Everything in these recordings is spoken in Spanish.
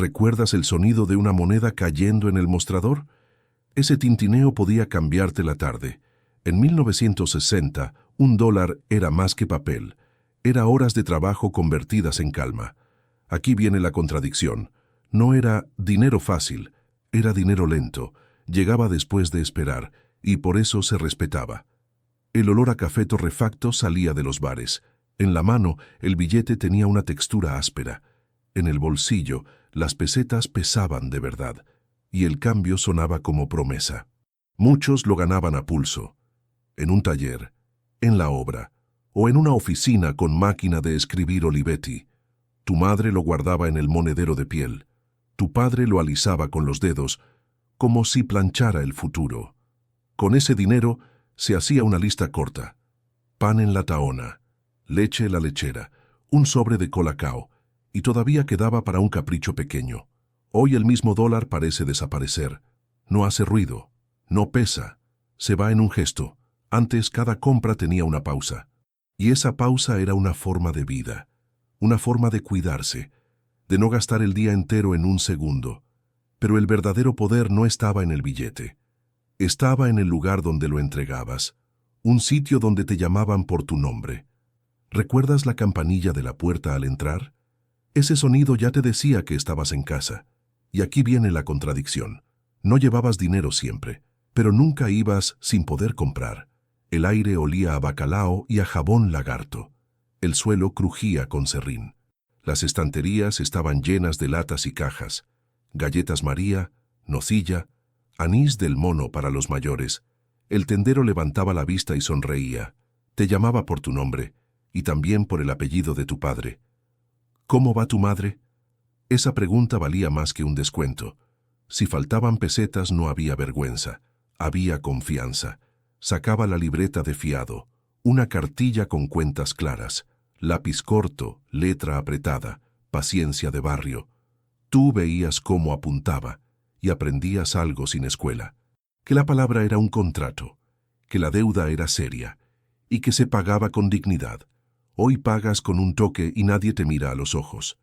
¿Recuerdas el sonido de una moneda cayendo en el mostrador? Ese tintineo podía cambiarte la tarde. En 1960, $1 era más que papel. Era horas de trabajo convertidas en calma. Aquí viene la contradicción. No era dinero fácil, era dinero lento. Llegaba después de esperar, y por eso se respetaba. El olor a café torrefacto salía de los bares. En la mano, el billete tenía una textura áspera. En el bolsillo, las pesetas pesaban de verdad, y el cambio sonaba como promesa. Muchos lo ganaban a pulso. En un taller, en la obra, o en una oficina con máquina de escribir Olivetti. Tu madre lo guardaba en el monedero de piel. Tu padre lo alisaba con los dedos, como si planchara el futuro. Con ese dinero se hacía una lista corta. Pan en la tahona, leche en la lechera, un sobre de colacao, y todavía quedaba para un capricho pequeño. Hoy el mismo dólar parece desaparecer. No hace ruido, no pesa, se va en un gesto. Antes cada compra tenía una pausa. Y esa pausa era una forma de vida, una forma de cuidarse, de no gastar el día entero en un segundo. Pero el verdadero poder no estaba en el billete. Estaba en el lugar donde lo entregabas, un sitio donde te llamaban por tu nombre. ¿Recuerdas la campanilla de la puerta al entrar? Ese sonido ya te decía que estabas en casa. Y aquí viene la contradicción. No llevabas dinero siempre, pero nunca ibas sin poder comprar. El aire olía a bacalao y a jabón lagarto. El suelo crujía con serrín. Las estanterías estaban llenas de latas y cajas. Galletas María, nocilla, anís del mono para los mayores. El tendero levantaba la vista y sonreía. Te llamaba por tu nombre y también por el apellido de tu padre. ¿Cómo va tu madre? Esa pregunta valía más que un descuento. Si faltaban pesetas no había vergüenza, había confianza. Sacaba la libreta de fiado, una cartilla con cuentas claras, lápiz corto, letra apretada, paciencia de barrio. Tú veías cómo apuntaba y aprendías algo sin escuela, que la palabra era un contrato, que la deuda era seria y que se pagaba con dignidad. Hoy pagas con un toque y nadie te mira a los ojos.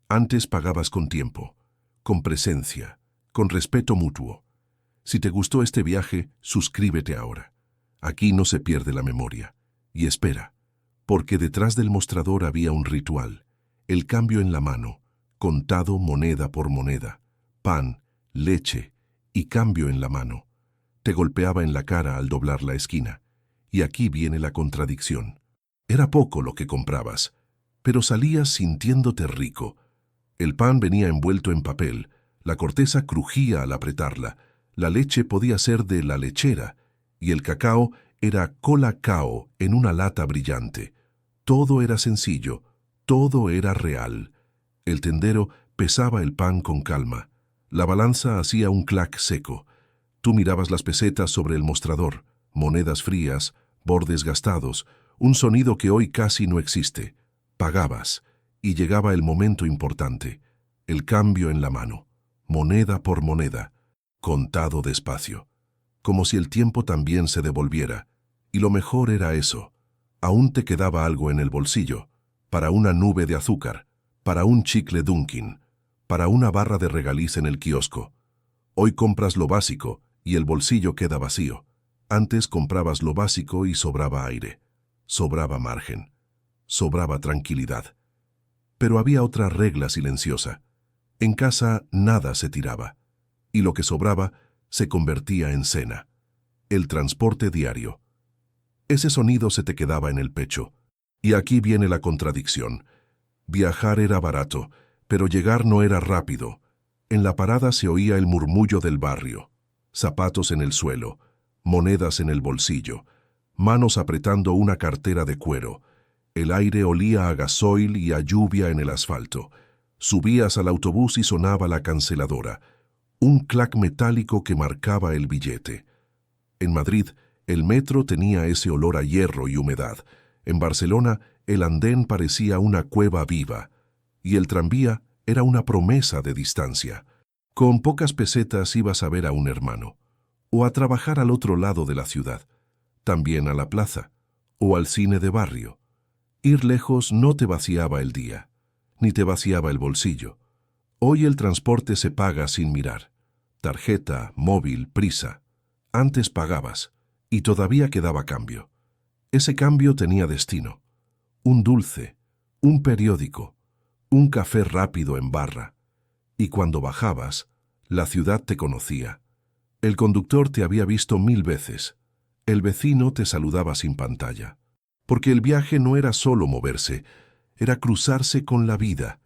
Antes pagabas con tiempo, con presencia, con respeto mutuo. Si te gustó este viaje, suscríbete ahora. Aquí no se pierde la memoria. Y espera, porque detrás del mostrador había un ritual, el cambio en la mano, contado moneda por moneda, pan, leche y cambio en la mano. Te golpeaba en la cara al doblar la esquina. Y aquí viene la contradicción. Era poco lo que comprabas, pero salías sintiéndote rico. El pan venía envuelto en papel, la corteza crujía al apretarla, la leche podía ser de la lechera, y el cacao era colacao en una lata brillante. Todo era sencillo, todo era real. El tendero pesaba el pan con calma. La balanza hacía un clac seco. Tú mirabas las pesetas sobre el mostrador, monedas frías, bordes gastados, un sonido que hoy casi no existe. Pagabas, y llegaba el momento importante, el cambio en la mano, moneda por moneda, contado despacio, como si el tiempo también se devolviera. Y lo mejor era eso, aún te quedaba algo en el bolsillo, para una nube de azúcar, para un chicle Dunkin', para una barra de regaliz en el kiosco. Hoy compras lo básico y el bolsillo queda vacío. Antes comprabas lo básico y sobraba aire, sobraba margen, sobraba tranquilidad. Pero había otra regla silenciosa. En casa nada se tiraba, y lo que sobraba se convertía en cena. El transporte diario. Ese sonido se te quedaba en el pecho. Y aquí viene la contradicción. Viajar era barato, pero llegar no era rápido. En la parada se oía el murmullo del barrio. Zapatos en el suelo, monedas en el bolsillo, manos apretando una cartera de cuero. El aire olía a gasoil y a lluvia en el asfalto. Subías al autobús y sonaba la canceladora, un clac metálico que marcaba el billete. En Madrid, el metro tenía ese olor a hierro y humedad. En Barcelona, el andén parecía una cueva viva, y el tranvía era una promesa de distancia. Con pocas pesetas ibas a ver a un hermano, o a trabajar al otro lado de la ciudad, también a la plaza, o al cine de barrio. Ir lejos no te vaciaba el día, ni te vaciaba el bolsillo. Hoy el transporte se paga sin mirar. Tarjeta, móvil, prisa. Antes pagabas, y todavía quedaba cambio. Ese cambio tenía destino. Un dulce, un periódico, un café rápido en barra. Y cuando bajabas, la ciudad te conocía. El conductor te había visto 1000 veces. El vecino te saludaba sin pantalla. Porque el viaje no era solo moverse, era cruzarse con la vida.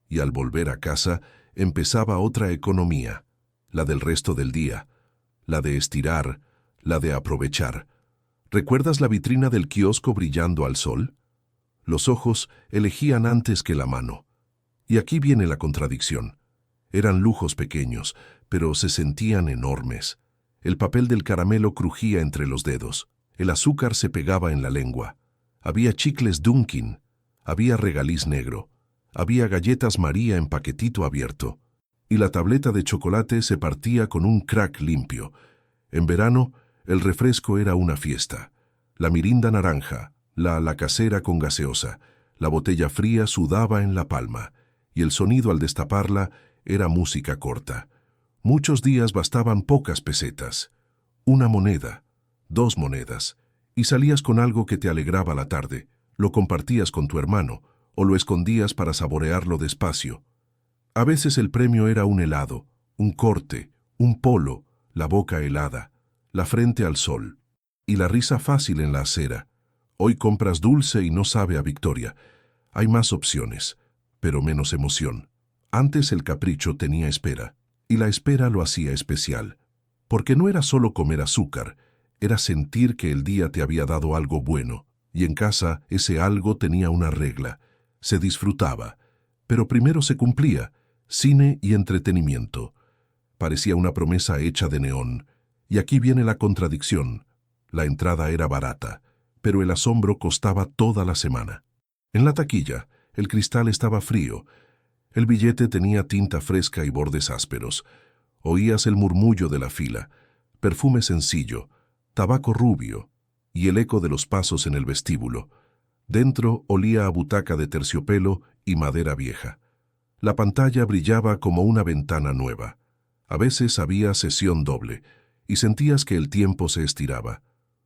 Y al volver a casa empezaba otra economía, la del resto del día, la de estirar, la de aprovechar. ¿Recuerdas la vitrina del kiosco brillando al sol? Los ojos elegían antes que la mano. Y aquí viene la contradicción. Eran lujos pequeños, pero se sentían enormes. El papel del caramelo crujía entre los dedos. El azúcar se pegaba en la lengua. Había chicles Dunkin. Había regaliz negro. Había galletas María en paquetito abierto. Y la tableta de chocolate se partía con un crack limpio. En verano, el refresco era una fiesta. La mirinda naranja, la casera con gaseosa. La botella fría sudaba en la palma. Y el sonido al destaparla era música corta. Muchos días bastaban pocas pesetas. 1 moneda, 2 monedas. Y salías con algo que te alegraba la tarde. Lo compartías con tu hermano, o lo escondías para saborearlo despacio. A veces el premio era un helado, un corte, un polo, la boca helada, la frente al sol, y la risa fácil en la acera. Hoy compras dulce y no sabe a victoria. Hay más opciones, pero menos emoción. Antes el capricho tenía espera, y la espera lo hacía especial, porque no era solo comer azúcar, era sentir que el día te había dado algo bueno, y en casa ese algo tenía una regla. Se disfrutaba, pero primero se cumplía, cine y entretenimiento. Parecía una promesa hecha de neón, y aquí viene la contradicción. La entrada era barata, pero el asombro costaba toda la semana. En la taquilla, el cristal estaba frío, el billete tenía tinta fresca y bordes ásperos. Oías el murmullo de la fila, perfume sencillo, tabaco rubio, y el eco de los pasos en el vestíbulo. Dentro olía a butaca de terciopelo y madera vieja. La pantalla brillaba como una ventana nueva. A veces había sesión doble, y sentías que el tiempo se estiraba,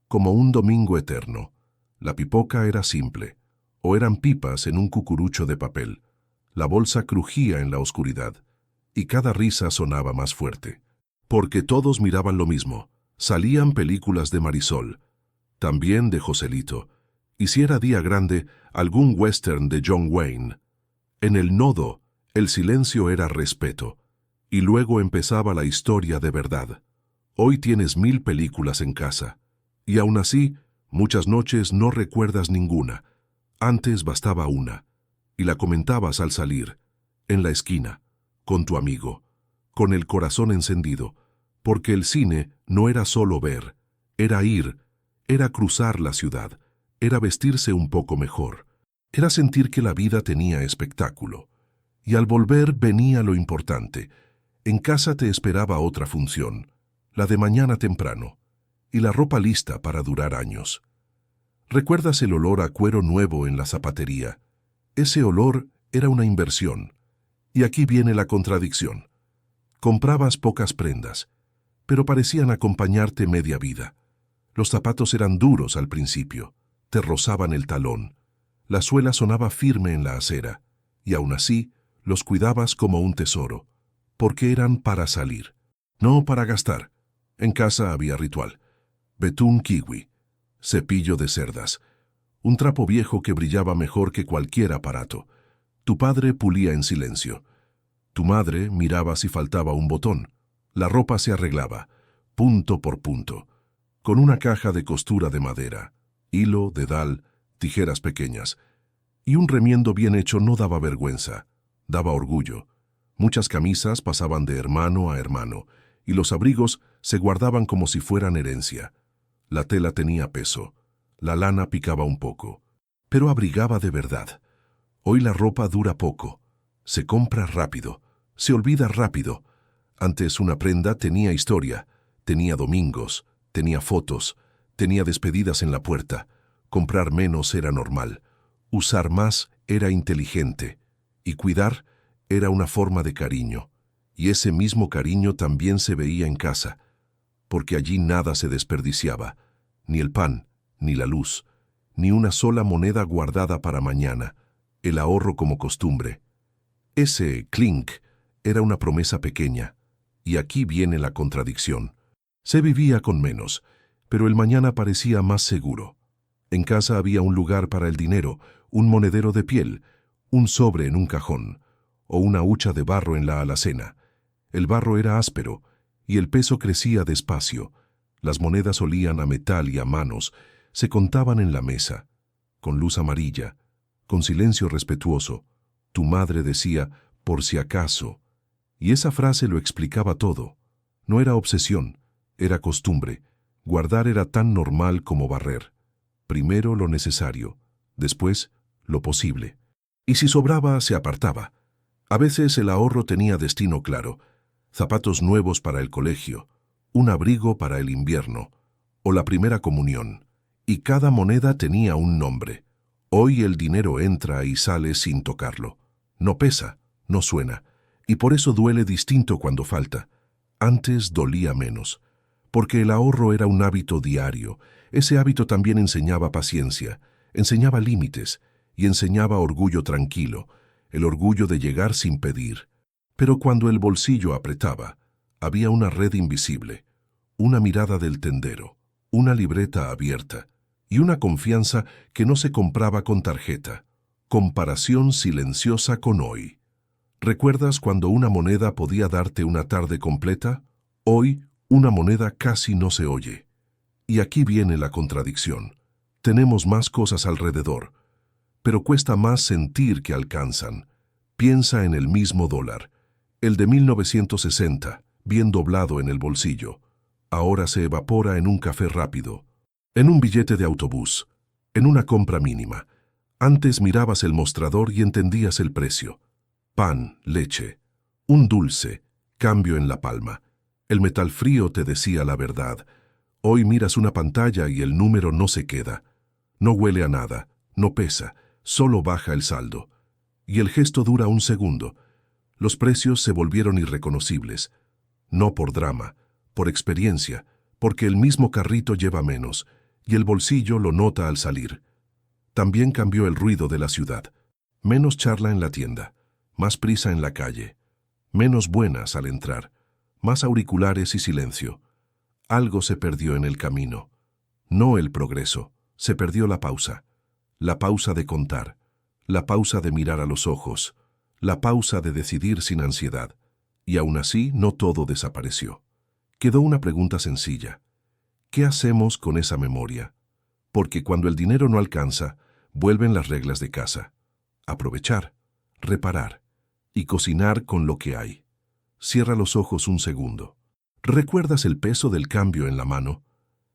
como un domingo eterno. La pipoca era simple, o eran pipas en un cucurucho de papel. La bolsa crujía en la oscuridad, y cada risa sonaba más fuerte. Porque todos miraban lo mismo. Salían películas de Marisol, también de Joselito, y si era día grande, algún western de John Wayne. En el nodo, el silencio era respeto, y luego empezaba la historia de verdad. Hoy tienes 1000 películas en casa, y aún así, muchas noches no recuerdas ninguna. Antes bastaba una, y la comentabas al salir, en la esquina, con tu amigo, con el corazón encendido, porque el cine no era solo ver, era ir, era cruzar la ciudad, era vestirse un poco mejor, era sentir que la vida tenía espectáculo. Y al volver venía lo importante. En casa te esperaba otra función, la de mañana temprano, y la ropa lista para durar años. ¿Recuerdas el olor a cuero nuevo en la zapatería? Ese olor era una inversión. Y aquí viene la contradicción. Comprabas pocas prendas, pero parecían acompañarte media vida. Los zapatos eran duros al principio, te rozaban el talón. La suela sonaba firme en la acera, y aún así los cuidabas como un tesoro, porque eran para salir, no para gastar. En casa había ritual. Betún kiwi, cepillo de cerdas, un trapo viejo que brillaba mejor que cualquier aparato. Tu padre pulía en silencio. Tu madre miraba si faltaba un botón. La ropa se arreglaba, punto por punto, con una caja de costura de madera, hilo, dedal, tijeras pequeñas. Y un remiendo bien hecho no daba vergüenza, daba orgullo. Muchas camisas pasaban de hermano a hermano, y los abrigos se guardaban como si fueran herencia. La tela tenía peso, la lana picaba un poco, pero abrigaba de verdad. Hoy la ropa dura poco, se compra rápido, se olvida rápido. Antes una prenda tenía historia, tenía domingos, tenía fotos, tenía despedidas en la puerta. Comprar menos era normal, usar más era inteligente, y cuidar era una forma de cariño, y ese mismo cariño también se veía en casa, porque allí nada se desperdiciaba, ni el pan, ni la luz, ni una sola moneda guardada para mañana, el ahorro como costumbre. Ese clink era una promesa pequeña, y aquí viene la contradicción. Se vivía con menos, pero el mañana parecía más seguro. En casa había un lugar para el dinero, un monedero de piel, un sobre en un cajón, o una hucha de barro en la alacena. El barro era áspero, y el peso crecía despacio. Las monedas olían a metal y a manos, se contaban en la mesa, con luz amarilla, con silencio respetuoso. Tu madre decía, por si acaso, y esa frase lo explicaba todo. No era obsesión, era costumbre. Guardar era tan normal como barrer. Primero lo necesario, después lo posible. Y si sobraba, se apartaba. A veces el ahorro tenía destino claro: zapatos nuevos para el colegio, un abrigo para el invierno, o la primera comunión. Y cada moneda tenía un nombre. Hoy el dinero entra y sale sin tocarlo. No pesa, no suena, y por eso duele distinto cuando falta. Antes dolía menos, porque el ahorro era un hábito diario. Ese hábito también enseñaba paciencia, enseñaba límites y enseñaba orgullo tranquilo, el orgullo de llegar sin pedir. Pero cuando el bolsillo apretaba, había una red invisible, una mirada del tendero, una libreta abierta y una confianza que no se compraba con tarjeta. Comparación silenciosa con hoy. ¿Recuerdas cuando una moneda podía darte una tarde completa? Hoy, una moneda casi no se oye. Y aquí viene la contradicción. Tenemos más cosas alrededor, pero cuesta más sentir que alcanzan. Piensa en el mismo dólar, el de 1960, bien doblado en el bolsillo. Ahora se evapora en un café rápido, en un billete de autobús, en una compra mínima. Antes mirabas el mostrador y entendías el precio. Pan, leche, un dulce, cambio en la palma. El metal frío te decía la verdad. Hoy miras una pantalla y el número no se queda. No huele a nada, no pesa, solo baja el saldo. Y el gesto dura un segundo. Los precios se volvieron irreconocibles. No por drama, por experiencia, porque el mismo carrito lleva menos, y el bolsillo lo nota al salir. También cambió el ruido de la ciudad. Menos charla en la tienda, más prisa en la calle, menos buenas al entrar, más auriculares y silencio. Algo se perdió en el camino. No el progreso, se perdió la pausa de contar, la pausa de mirar a los ojos, la pausa de decidir sin ansiedad. Y aún así no todo desapareció. Quedó una pregunta sencilla. ¿Qué hacemos con esa memoria? Porque cuando el dinero no alcanza, vuelven las reglas de casa. Aprovechar, reparar y cocinar con lo que hay. Cierra los ojos un segundo. ¿Recuerdas el peso del cambio en la mano?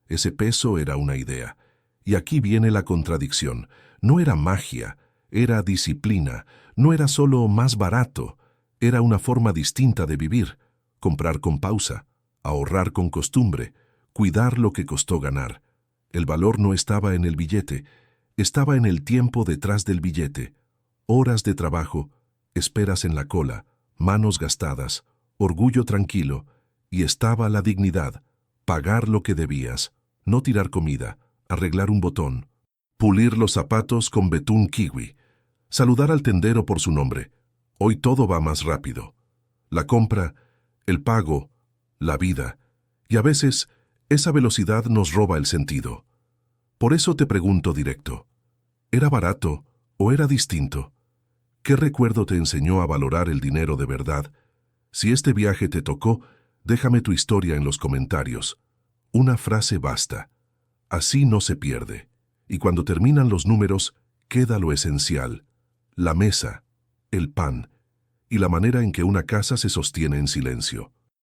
Ese peso era una idea. Y aquí viene la contradicción. No era magia, era disciplina. No era solo más barato, era una forma distinta de vivir. Comprar con pausa, ahorrar con costumbre, cuidar lo que costó ganar. El valor no estaba en el billete, estaba en el tiempo detrás del billete. Horas de trabajo, esperas en la cola, manos gastadas, orgullo tranquilo, y estaba la dignidad, pagar lo que debías, no tirar comida, arreglar un botón, pulir los zapatos con betún kiwi, saludar al tendero por su nombre. Hoy todo va más rápido. La compra, el pago, la vida, y a veces esa velocidad nos roba el sentido. Por eso te pregunto directo, ¿era barato o era distinto? ¿Qué recuerdo te enseñó a valorar el dinero de verdad? Si este viaje te tocó, déjame tu historia en los comentarios. Una frase basta. Así no se pierde. Y cuando terminan los números, queda lo esencial: la mesa, el pan y la manera en que una casa se sostiene en silencio.